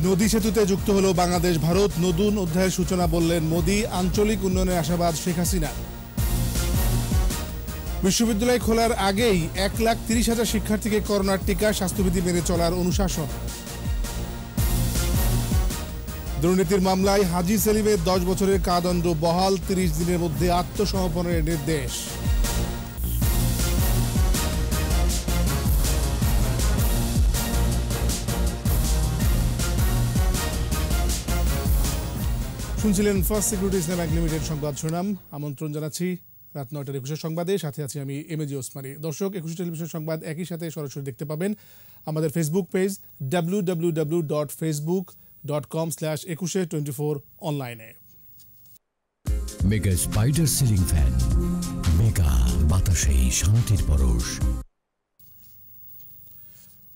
নদী সেতুতে যুক্ত হলো বাংলাদেশ ভারত, নতুন অধ্যায়ের সূচনা বললেন মোদি। আঞ্চলিক উন্নয়নের আশাবাদ শেখ হাসিনা। বিশ্ববিদ্যালয় খোলার আগেই 1,30,000 শিক্ষার্থীকে করোনার টিকা, স্বাস্থ্যবিধি মেনে চলার অনুশাসন। দুর্নীতির মামলায় হাজী সেলিমের 10 বছরের কারাদণ্ড বহাল, 30 দিনের মধ্যে আত্মসমর্পণের নির্দেশ। শুনছিলেন ফার্স্ট সিকিউরিটি ইসলাম ব্যাংক লিমিটেড সংবাদ শিরোনাম। আমন্ত্রণ জানাচ্ছি রাত 9টার 21 সংবাদে। সাথে আছি আমি এমএজি ওসমানী। দর্শক, 21 টেলিভিশন সংবাদ একই সাথে সরাসরি দেখতে পাবেন আমাদের ফেসবুক পেজ www.facebook.com/2124 অনলাইনে। Mega spider ceiling fan, mega বাতাসে শান্তির পরশ।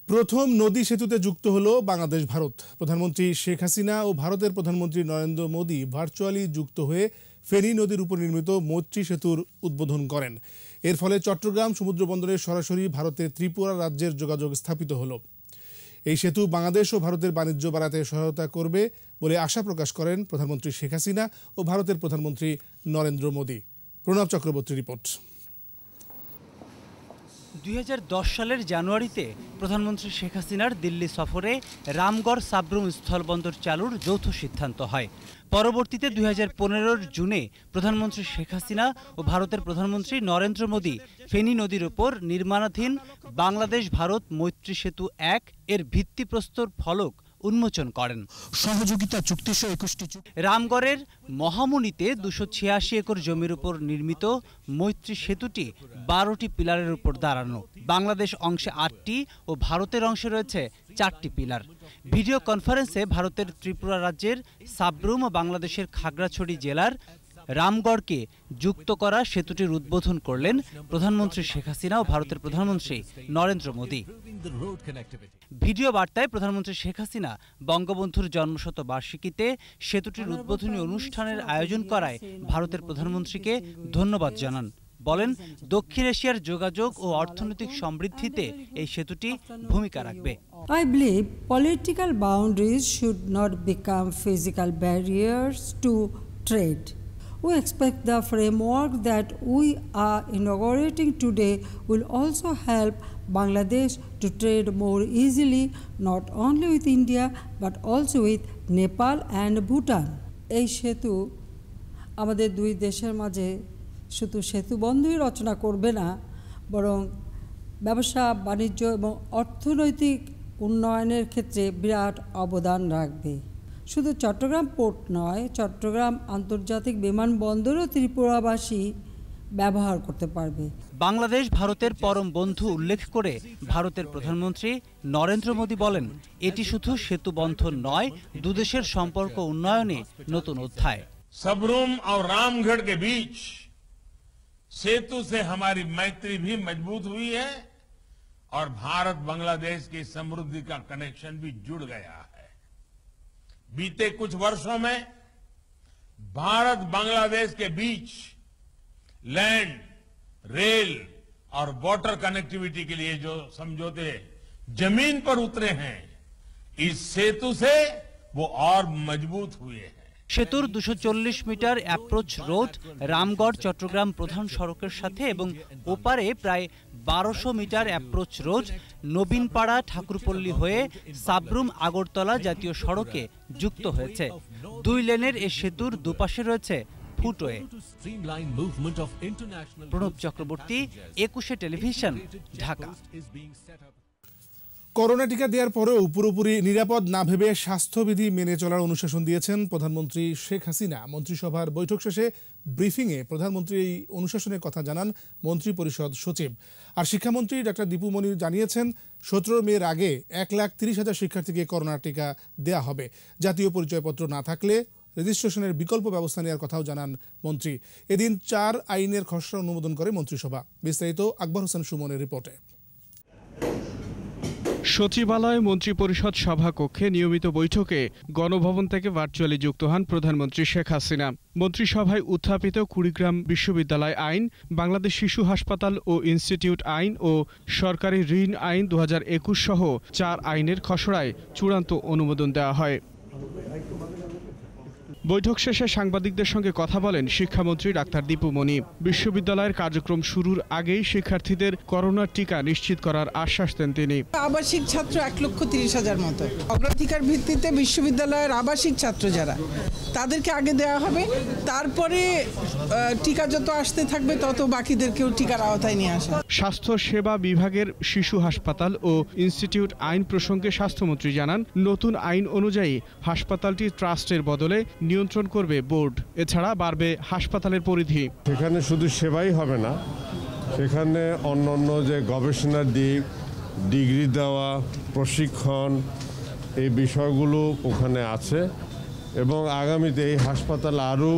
প্রথম নদী সেতুতে যুক্ত হলো বাংলাদেশ ভারত। প্রধানমন্ত্রী শেখ হাসিনা ও ভারতের প্রধানমন্ত্রী নরেন্দ্র মোদি ভার্চুয়ালি যুক্ত হয়ে ফেনী নদীর উপর নির্মিত মৈত্রী সেতুর উদ্বোধন করেন। এর ফলে চট্টগ্রাম সমুদ্র বন্দরে সরাসরি ভারতের ত্রিপুরা রাজ্যের যোগাযোগ স্থাপিত হলো। এই সেতু বাংলাদেশ ও ভারতের বাণিজ্য বাড়াতে সহায়তা করবে বলে আশা প্রকাশ করেন প্রধানমন্ত্রী শেখ হাসিনা ও ভারতের প্রধানমন্ত্রী নরেন্দ্র মোদি। প্রণব চক্রবর্তী রিপোর্ট। 2010 সালের জানুয়ারিতে প্রধানমন্ত্রী শেখ হাসিনার দিল্লি সফরে রামগড় সাবরুম স্থলবন্দর চালুর যৌথ সিদ্ধান্ত হয়। পরবর্তীতে 2015 জুনে প্রধানমন্ত্রী শেখ হাসিনা ও ভারতের প্রধানমন্ত্রী নরেন্দ্র মোদি ফেনী নদীর ওপর নির্মাণাধীন বাংলাদেশ ভারত মৈত্রী সেতু 1 এর ভিত্তিপ্রস্তর ফলক উন্মোচন করেন। সহযোগিতা চুক্তিসহ 21টি রামগড়ের মহামুনিতে 286 একর জমির উপর নির্মিত মৈত্রী সেতুটি 12টি পিলারের উপর দাঁড়ানো। বাংলাদেশ অংশে 8টি ও ভারতের অংশে রয়েছে 4টি পিলার। ভিডিও কনফারেন্সে ভারতের ত্রিপুরা রাজ্যের সাবরুম ও বাংলাদেশের খাগড়াছড়ি জেলার রামগড়কে যুক্ত করা সেতুটির উদ্বোধন করলেন প্রধানমন্ত্রী শেখ হাসিনা ও ভারতের প্রধানমন্ত্রী নরেন্দ্র মোদি। ভিডিও বার্তায় প্রধানমন্ত্রী শেখ হাসিনা বঙ্গবন্ধুর জন্মশতবার্ষিকীতে সেতুটির উদ্বোধনী অনুষ্ঠানের আয়োজন করায় ভারতের প্রধানমন্ত্রীকে ধন্যবাদ জানান। বলেন, দক্ষিণ এশিয়ার যোগাযোগ ও অর্থনৈতিক সমৃদ্ধিতে এই সেতুটি ভূমিকা রাখবে। I believe political boundaries should not become physical barriers to trade. We expect the framework that we are inaugurating today will also help Bangladesh to trade more easily, not only with India but also with Nepal and Bhutan. এই সেতু আমাদের দুই দেশের মাঝে শুধু সেতু বন্ধই রচনা করবে না, বরং ব্যবসা বাণিজ্য এবং অর্থনৈতিক উন্নয়নের ক্ষেত্রে বিরাট অবদান রাখবে। শুধু চট্টগ্রাম পোর্ট নয়, চট্টগ্রাম আন্তর্জাতিক বিমানবন্দরও ত্রিপুরাবাসী ব্যবহার করতে পারবে। বাংলাদেশ ভারতের পরম বন্ধু উল্লেখ করে ভারতের প্রধানমন্ত্রী নরেন্দ্র মোদি বলেন, এটি শুধু সেতু বন্ধন নয়, দুদেশের সম্পর্ক উন্নয়নে নতুন অধ্যায়। सबरूम और रामगढ़ के बीच सेतु से हमारी मैत्री भी मजबूत हुई है और भारत बांग्लादेश की समृद्धि का कनेक्शन भी जुड़ गया है। बीते कुछ वर्षों में भारत बांग्लादेश के बीच लैंड, रेल और वाटर कनेक्टिविटी के लिए जो समझौते जमीन पर उतरे हैं, इस सेतु से वो और मजबूत हुए हैं। সেতুর 240 metre approach road Ramgarh Chittagong প্রধান সড়কের সাথে এবং ওপারে প্রায় 1200 metre approach road Nabinpara Thakurpalli হয়ে সাবরুম আগরতলা জাতীয় সড়কে যুক্ত হয়েছে। 2 লেনের এই সেতুর দুপাশে রয়েছে ফুটওয়ে। প্রণব চক্রবর্তী, 21 টেলিভিশন, ঢাকা। করোনা টিকা দেওয়ার পরেও পুরোপুরি নিরাপদ না ভেবে স্বাস্থ্যবিধি মেনে চলার অনুশাসন দিয়েছেন প্রধানমন্ত্রী শেখ হাসিনা। মন্ত্রিসভার বৈঠক শেষে ব্রিফিংয়ে প্রধানমন্ত্রী এই অনুশাসনের কথা জানান মন্ত্রিপরিষদ সচিব। আর শিক্ষামন্ত্রী ডক্টর দীপু মনি জানিয়েছেন, 17 মের আগে 1,30,000 শিক্ষার্থীকে করোনা টিকা দেয়া হবে। জাতীয় পরিচয়পত্র না থাকলে রেজিস্ট্রেশনের বিকল্প ব্যবস্থা নেওয়ার কথাও জানান মন্ত্রী। এদিন 4 আইনের খসড়া অনুমোদন করে মন্ত্রিসভা। বিস্তারিত আকবর হোসেন সুমনের রিপোর্টে। সচিবালয় মন্ত্রিপরিষদ সভাকক্ষে নিয়মিত বৈঠকে গণভবন থেকে ভার্চুয়ালি যুক্ত হন প্রধানমন্ত্রী শেখ হাসিনা। মন্ত্রিসভায় উত্থাপিত কুড়িগ্রাম বিশ্ববিদ্যালয় আইন, বাংলাদেশ শিশু হাসপাতাল ও ইনস্টিটিউট আইন ও সরকারি ঋণ আইন 2021 সহ 4 আইনের খসড়ায় চূড়ান্ত অনুমোদন দেওয়া হয়। বৈঠক শেষে সাংবাদিকদের সঙ্গে কথা বলেন শিক্ষামন্ত্রী ডাক্তার দীপু মনি। বিশ্ববিদ্যালয়ের কার্যক্রম শুরুর আগেই শিক্ষার্থীদের করোনার টিকা নিশ্চিত করার আশ্বাস দেন তিনি। আবাসিক ছাত্র 1,30,000 মতো, অগ্রাধিকার ভিত্তিতে বিশ্ববিদ্যালয়ের আবাসিক ছাত্র যারা, তাদেরকে আগে দেওয়া হবে, তারপরে টিকা যত আসতে থাকবে তত বাকিদেরকেও টিকার আওতায় নিয়ে আসা। স্বাস্থ্য সেবা বিভাগের শিশু হাসপাতাল ও ইনস্টিটিউট আইন প্রসঙ্গে স্বাস্থ্যমন্ত্রী জানান, নতুন আইন অনুযায়ী হাসপাতালটি ট্রাস্টের বদলে নিয়ন্ত্রণ করবে বোর্ড। এছাড়া বাড়বে হাসপাতালের পরিধি। সেখানে শুধু সেবাই হবে না, সেখানে অন্যান্য যে গবেষণার দিক, ডিগ্রি দেওয়া, প্রশিক্ষণ, এই বিষয়গুলো ওখানে আছে এবং আগামীতে এই হাসপাতাল আরও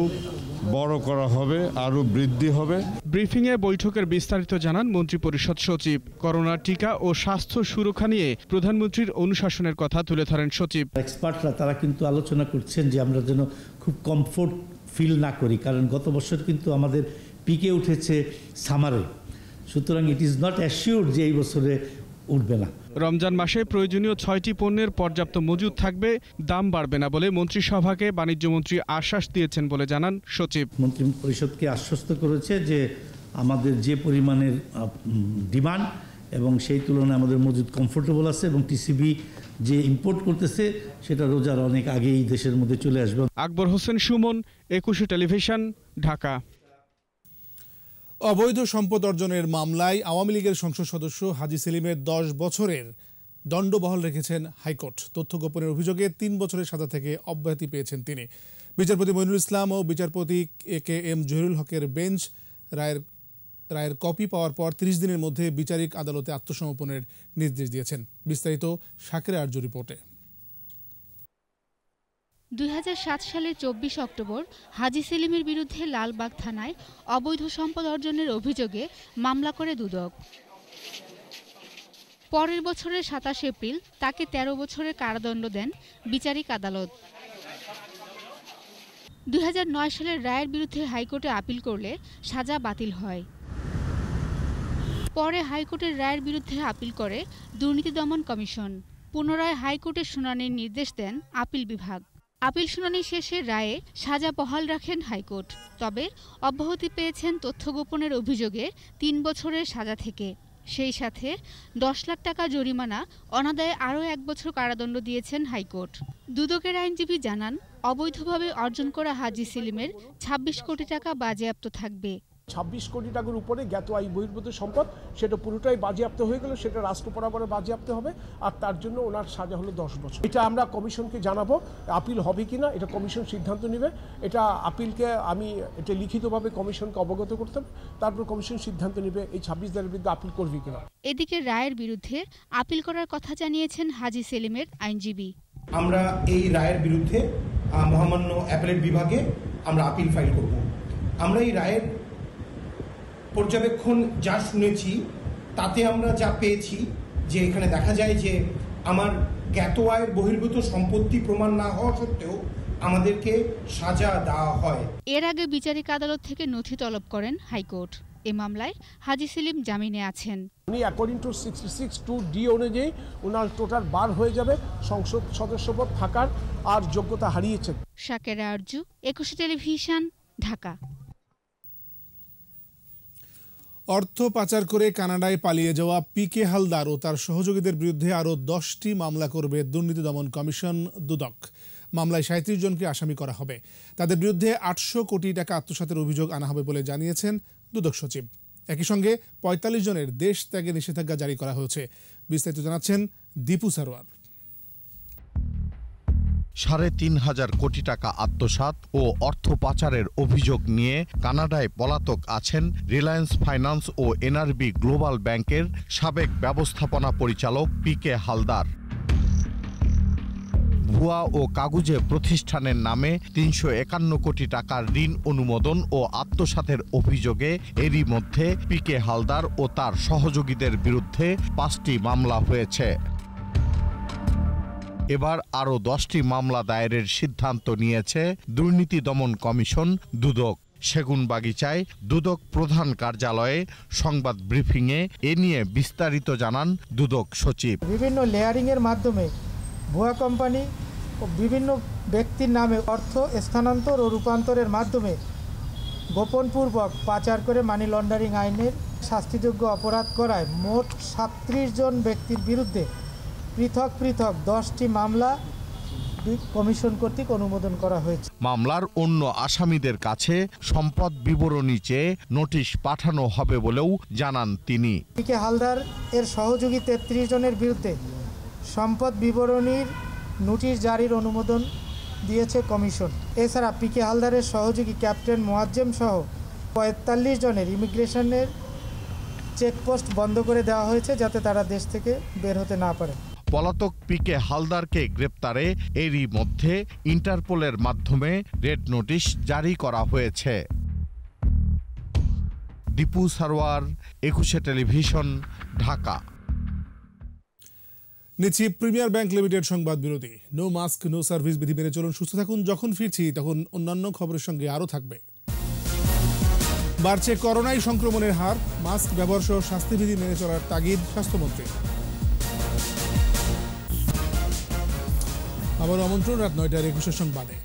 বড় করা হবে, আরও বৃদ্ধি হবে। ব্রিফিংয়ে বৈঠকের বিস্তারিত জানান মন্ত্রিপরিষদ সচিব। করোনা টিকা ও স্বাস্থ্য সুরক্ষা নিয়ে প্রধানমন্ত্রীর অনুশাসনের কথা তুলে ধরেন সচিব। এক্সপার্টরা তারা কিন্তু আলোচনা করছেন যে আমরা যেন খুব কমফোর্ট ফিল না করি, কারণ গত বছর কিন্তু আমাদের পিকে উঠেছে সামারে, সুতরাং ইট ইজ নট অ্যাসিওরড যে এই বছরে উঠবে না। রমজান মাসে প্রয়োজনীয় 6টি পণ্যের পর্যাপ্ত মজুদ থাকবে, দাম বাড়বে না বলে মন্ত্রিসভাকে বাণিজ্যমন্ত্রী আশ্বাস দিয়েছেন বলে জানান সচিব। মন্ত্রী পরিষদকে আশ্বস্ত করেছে যে আমাদের যে পরিমাণের ডিমান্ড এবং সেই তুলনায় আমাদের মজুদ কমফোর্টেবল আছে এবং টিসিবি যে ইম্পোর্ট করতেছে সেটা রোজার অনেক আগেই দেশের মধ্যে চলে আসবে। আকবর হোসেন সুমন, 21 টেলিভিশন, ঢাকা। অবৈধ সম্পদ অর্জনের মামলায় আওয়ামী লীগের সংসদ সদস্য হাজী সেলিমের 10 বছরের দণ্ড বহাল রেখেছেন হাইকোর্ট। তথ্য গোপনের অভিযোগে 3 বছরের সাজা থেকে অব্যাহতি পেয়েছেন তিনি। বিচারপতি মইনুল ইসলাম ও বিচারপতি KM জহিরুল হকের বেঞ্চ রায়ের কপি পাওয়ার পর 30 দিনের মধ্যে বিচারিক আদালতে আত্মসমর্পণের নির্দেশ দিয়েছেন। বিস্তারিত শাকিরা আরজু রিপোর্টে। 2007 সালের 24 অক্টোবর হাজী সেলিমের বিরুদ্ধে লালবাগ থানায় অবৈধ সম্পদ অর্জনের অভিযোগে মামলা করে দুদক। পরের বছরের 27 এপ্রিল তাকে 13 বছরের কারাদণ্ড দেন বিচারিক আদালত। 2009 সালের রায়ের বিরুদ্ধে হাইকোর্টে আপিল করলে সাজা বাতিল হয়। পরে হাইকোর্টের রায়ের বিরুদ্ধে আপিল করে দুর্নীতি দমন কমিশন। পুনরায় হাইকোর্টের শুনানির নির্দেশ দেন আপিল বিভাগ। আপিল শুনানি শেষে রায়ে সাজা বহাল রাখেন হাইকোর্ট। তবে অব্যাহতি পেয়েছেন তথ্য গোপনের অভিযোগে 3 বছরের সাজা থেকে। সেই সাথে 10 লাখ টাকা জরিমানা, অনাদায়ে আরও 1 বছর কারাদণ্ড দিয়েছেন হাইকোর্ট। দুদকের আইনজীবী জানান, অবৈধভাবে অর্জন করা হাজী সেলিমের 26 কোটি টাকা বাজেয়াপ্ত থাকবে। 26 কোটি টাকার উপরে জ্ঞাত আয় বহির্ভূত সম্পদ, সেটা পুরোটাই বাজেয়াপ্ত হয়ে গেল, সেটা রাষ্ট্র বরাবরে বাজেয়াপ্ত হবে, আর তার জন্য ওনার সাজা হলো 10 বছর। এটা আমরা কমিশনকে জানাবো, আপিল হবে কিনা এটা কমিশন সিদ্ধান্ত নেবে। এটা আপিলকে আমি এটা লিখিতভাবে কমিশনকে অবগত করতে হবে, তারপর কমিশন সিদ্ধান্ত নেবে এই 26 দিনের বিরুদ্ধে আপিল করবে কিনা। এদিকে রায়ের বিরুদ্ধে আপিল করার কথা জানিয়েছেন হাজী সেলিমের আইনজীবী। আমরা এই রায়ের বিরুদ্ধে মহামান্য অ্যাপেলেট বিভাগে আমরা আপিল ফাইল করব। আমরা এই রায়ের পর্যবেক্ষণ যা শুনেছি তাতে আমরা যা পেয়েছি যে এখানে দেখা যায় যে আমার জ্ঞাত আয়ের বহির্ভূত সম্পত্তি প্রমাণ না হওয়া সত্ত্বেও আমাদেরকে সাজা দেওয়া হয়। এর আগে বিচারিক আদালত থেকে নথি তলব করেন হাইকোর্ট। এ মামলায় হাজী সেলিম জামিনে আছেন। উনি অ্যাকর্ডিং টু 66(2)D অনুযায়ী ওনার টোটাল বার হয়ে যাবে সংসদ সদস্যপদ থাকার আর যোগ্যতা হারিয়েছেন। শাকিরা আরজু, 21 টেলিভিশন, ঢাকা। অর্থ পাচার করে কানাডায় পালিয়ে যাওয়া PK হালদার ও তার সহযোগীদের বিরুদ্ধে আরও 10টি মামলা করবে দুর্নীতি দমন কমিশন দুদক। মামলায় 37 জনকে আসামি করা হবে। তাদের বিরুদ্ধে 800 কোটি টাকা আত্মসাতের অভিযোগ আনা হবে বলে জানিয়েছেন দুদক সচিব। একই সঙ্গে 45 জনের দেশ ত্যাগে নিষেধাজ্ঞা জারি করা হয়েছে। বিস্তারিত জানাচ্ছেন দীপু সারোয়ার। 3,500 কোটি টাকা আত্মসাৎ ও অর্থ পাচারের অভিযোগ নিয়ে কানাডায় পলাতক আছেন রিলায়েন্স ফাইন্যান্স ও NRB গ্লোবাল ব্যাংকের সাবেক ব্যবস্থাপনা পরিচালক PK হালদার। ভুয়া ও কাগুজে প্রতিষ্ঠানের নামে 351 কোটি টাকার ঋণ অনুমোদন ও আত্মসাতের অভিযোগে এরই মধ্যে PK হালদার ও তার সহযোগীদের বিরুদ্ধে 5টি মামলা হয়েছে। এবার আরও 10টি মামলা দায়েরের সিদ্ধান্ত নিয়েছে দুর্নীতি দমন কমিশন দুদক। সেগুনবাগিচায় দুদক প্রধান কার্যালয়ে সংবাদ ব্রিফিংয়ে এ নিয়ে বিস্তারিত জানান দুদক সচিব। বিভিন্ন লেয়ারিংয়ের মাধ্যমে ভুয়া কোম্পানি ও বিভিন্ন ব্যক্তির নামে অর্থ স্থানান্তর ও রূপান্তরের মাধ্যমে গোপনপূর্বক পাচার করে মানি লন্ডারিং আইনের শাস্তিযোগ্য অপরাধ করায় মোট 37 জন ব্যক্তির বিরুদ্ধে পৃথক পৃথক 10টি মামলা কমিশন কর্তৃক অনুমোদন করা হয়েছে। মামলার অন্য আসামিদের কাছে সম্পদ বিবরণী চেয়ে নোটিশ পাঠানো হবে বলেও জানান তিনি। পিকে হালদার এর সহযোগী 33 জনের বিরুদ্ধে সম্পদ বিবরণীর নোটিশ জারির অনুমোদন দিয়েছে কমিশন। এছাড়া পিকে হালদারের সহযোগী ক্যাপ্টেন মোয়াজ্জেম সহ 45 জনের ইমিগ্রেশনের চেকপোস্ট বন্ধ করে দেওয়া হয়েছে যাতে তারা দেশ থেকে বের হতে না পারে। পলাতক পিকে হালদারকে গ্রেপ্তারে এরই মধ্যে ইন্টারপোলের মাধ্যমে রেড নোটিশ জারি করা হয়েছে। দীপু সারোয়ার, 21 টেলিভিশন, ঢাকা। নিচ্ছি প্রিমিয়ার ব্যাংক লিমিটেড সংবাদ বিরতি। নো মাস্ক নো সার্ভিস বিধি মেনে চলুন, সুস্থ থাকুন। যখন ফিরছি তখন অন্যান্য খবরের সঙ্গে আরও থাকবে। বাড়ছে করোনায় সংক্রমণের হার, মাস্ক ব্যবহার সহ স্বাস্থ্যবিধি মেনে চলার তাগিদ স্বাস্থ্যমন্ত্রী। আবারও আমন্ত্রণ রাত 9টার 21 সংবাদে।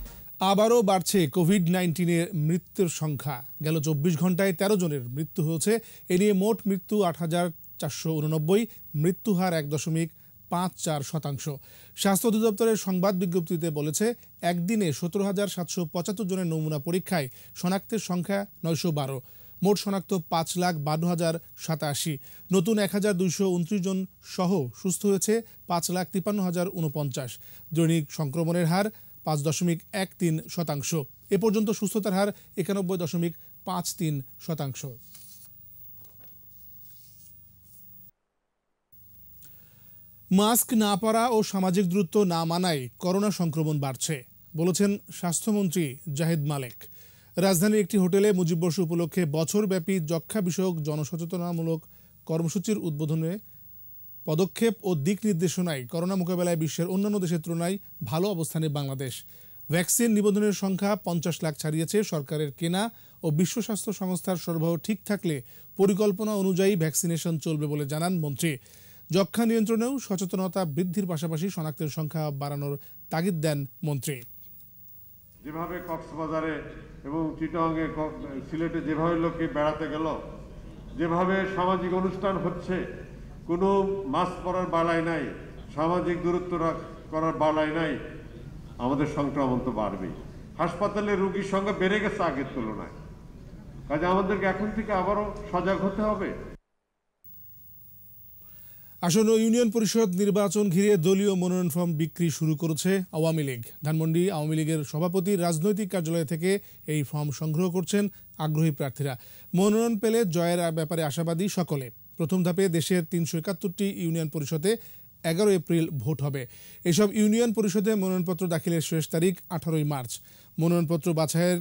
আবারও বাড়ছে কোভিড-19-এর মৃত্যুর সংখ্যা। গেল 24 ঘন্টায় 13 জনের মৃত্যু হয়েছে। এ নিয়ে মোট মৃত্যু 8,489, মৃত্যু হার 1.54%। স্বাস্থ্য অধিদপ্তরের সংবাদ বিজ্ঞপ্তিতে বলেছে, একদিনে 17,775 জনের নমুনা পরীক্ষায় শনাক্তের সংখ্যা 912। মোট শনাক্ত 5,52,087। নতুন 1,229 জন সহ সুস্থ হয়েছে 5,53,049। দৈনিক সংক্রমণের হার 5.13%। এ পর্যন্ত সুস্থতার হার 91.53%। মাস্ক না পরা ও সামাজিক দূরত্ব না মানায় করোনা সংক্রমণ বাড়ছে বলেছেন স্বাস্থ্যমন্ত্রী জাহিদ মালেক। রাজধানীর একটি হোটেলে মুজিববর্ষ উপলক্ষে বছরব্যাপী যক্ষ্মা বিষয়ক জনসচেতনামূলক কর্মসূচির উদ্বোধনে পদক্ষেপ ও দিক নির্দেশনায় করোনা মোকাবেলায় বিশ্বের অন্যান্য দেশের তুলনায় ভালো অবস্থানে বাংলাদেশ। ভ্যাকসিন নিবন্ধনের সংখ্যা 50 লাখ ছাড়িয়েছে। সরকারের কেনা ও বিশ্ব স্বাস্থ্য সংস্থার সরবরাহ ঠিক থাকলে পরিকল্পনা অনুযায়ী ভ্যাকসিনেশন চলবে বলে জানান মন্ত্রী। যক্ষ্মা নিয়ন্ত্রণেও সচেতনতা বৃদ্ধির পাশাপাশি শনাক্তের সংখ্যা বাড়ানোর তাগিদ দেন মন্ত্রী। যেভাবে কক্সবাজারে এবং চিটাগাংয়ে সিলেটে যেভাবে লোকে বেড়াতে গেল, যেভাবে সামাজিক অনুষ্ঠান হচ্ছে, কোনো মাস্ক পরার বালাই নাই, সামাজিক দূরত্ব করার বালাই নাই, আমাদের সংক্রমণ তো বাড়বেই। হাসপাতালে রোগীর সংখ্যা বেড়ে গেছে আগের তুলনায়। কাজে আমাদেরকে এখন থেকে আবারও সজাগ হতে হবে। আসন্ন ইউনিয়ন পরিষদ নির্বাচন ঘিরে দলীয় মনোনয়ন ফর্ম বিক্রি শুরু করেছে আওয়ামী লীগ। ধানমন্ডি আওয়ামী লীগের সভাপতির রাজনৈতিক কার্যালয় থেকে এই ফর্ম সংগ্রহ করছেন আগ্রহী প্রার্থীরা। মনোনয়ন পেলে জয়ের ব্যাপারে আশাবাদী সকলে। প্রথম ধাপে দেশের 371টি ইউনিয়ন পরিষদে 11 এপ্রিল ভোট হবে। এসব ইউনিয়ন পরিষদে মনোনয়নপত্র দাখিলের শেষ তারিখ 18 মার্চ। মনোনয়নপত্র বাছাইয়ের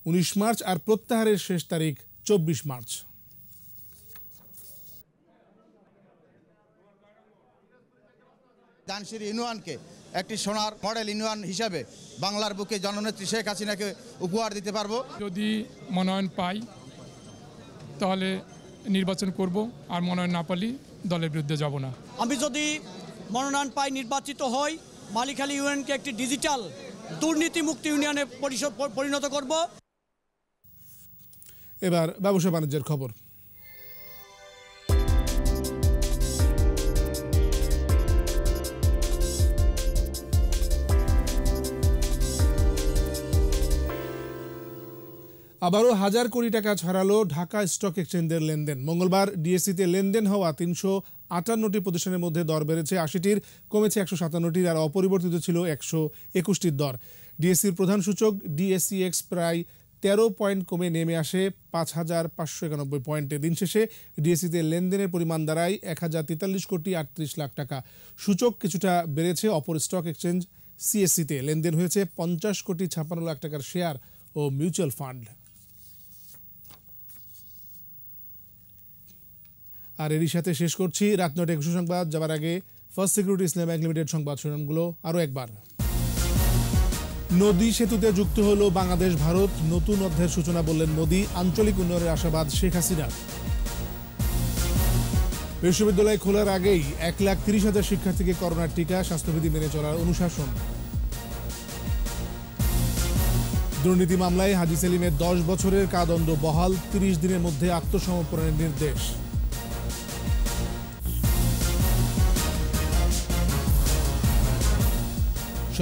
19 মার্চ আর প্রত্যাহারের শেষ তারিখ 24 মার্চ। দানশির ইউনিয়নকে একটি সোনার মডেল ইউনিয়ন হিসাবে বাংলার বুকে জননেত্রী শেখ হাসিনাকে উপহার দিতে পারবো। যদি মনোনয়ন পাই তাহলে নির্বাচন করব, আর মনোনয়ন না পালি দলের বিরুদ্ধে যাব না। আমি যদি মনোনয়ন পাই, নির্বাচিত হই, মালিখালী ইউনিয়নকে একটি ডিজিটাল দুর্নীতিমুক্ত ইউনিয়নে পরিণত করব। এবার ব্যবসা বাণিজ্যের খবর। আবারও 1000 কোটি টাকা ছাড়ালো ঢাকা স্টক এক্সচেঞ্জের লেনদেন। মঙ্গলবার ডিএসসিতে লেনদেন হওয়া 358টি প্রতিষ্ঠানের মধ্যে দর বেড়েছে 80টির, কমেছে 157টির, আর অপরিবর্তিত ছিল 121টির দর। ডিএসসির প্রধান সূচক ডিএসসিএক্স প্রায় 13 পয়েন্ট কমে নেমে আসে 5591 পয়েন্টে। দিন শেষে ডিএসসিতে লেনদেনের পরিমাণ দাঁড়ায় 1043 কোটি 38 লাখ টাকা। সূচক কিছুটা বেড়েছে। অপর স্টক এক্সচেঞ্জ সিএসসিতে লেনদেন হয়েছে 50 কোটি 56 লাখ টাকার শেয়ার ও মিউচুয়াল ফান্ড। আর এরই সাথে শেষ করছি রাত 9টায় 21 সংবাদ। যাবার আগে ফার্স্ট সিকিউরিটি ইসলাম ব্যাংক লিমিটেড সংবাদ শিরোনামগুলো আরও একবার। নদী সেতুতে যুক্ত হলো বাংলাদেশ ভারত, নতুন অধ্যায়ের সূচনা বললেন মোদি, আঞ্চলিক উন্নয়নের আশাবাদ শেখ হাসিনা। বিশ্ববিদ্যালয় খোলার আগেই 1,30,000 শিক্ষার্থীকে করোনার টিকা, স্বাস্থ্যবিধি মেনে চলার অনুশাসন। দুর্নীতি মামলায় হাজী সেলিমের 10 বছরের কারাদণ্ড বহাল, 30 দিনের মধ্যে আত্মসমর্পণের নির্দেশ।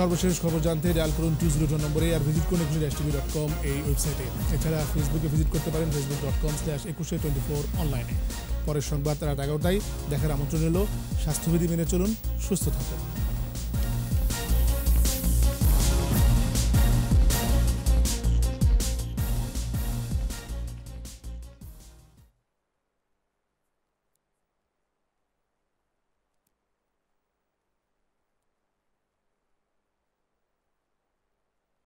সর্বশেষ খবর জানতে ডায়াল করুন 202 নম্বরে আর ভিজিট করুন equity-tv.com এই ওয়েবসাইটে। এছাড়া ফেসবুকে ভিজিট করতে পারেন facebook.com/2124 অনলাইনে। পরের সংবাদ রাত 11টায় দেখার আমন্ত্রণ হলো। স্বাস্থ্যবিধি মেনে চলুন, সুস্থ থাকুন।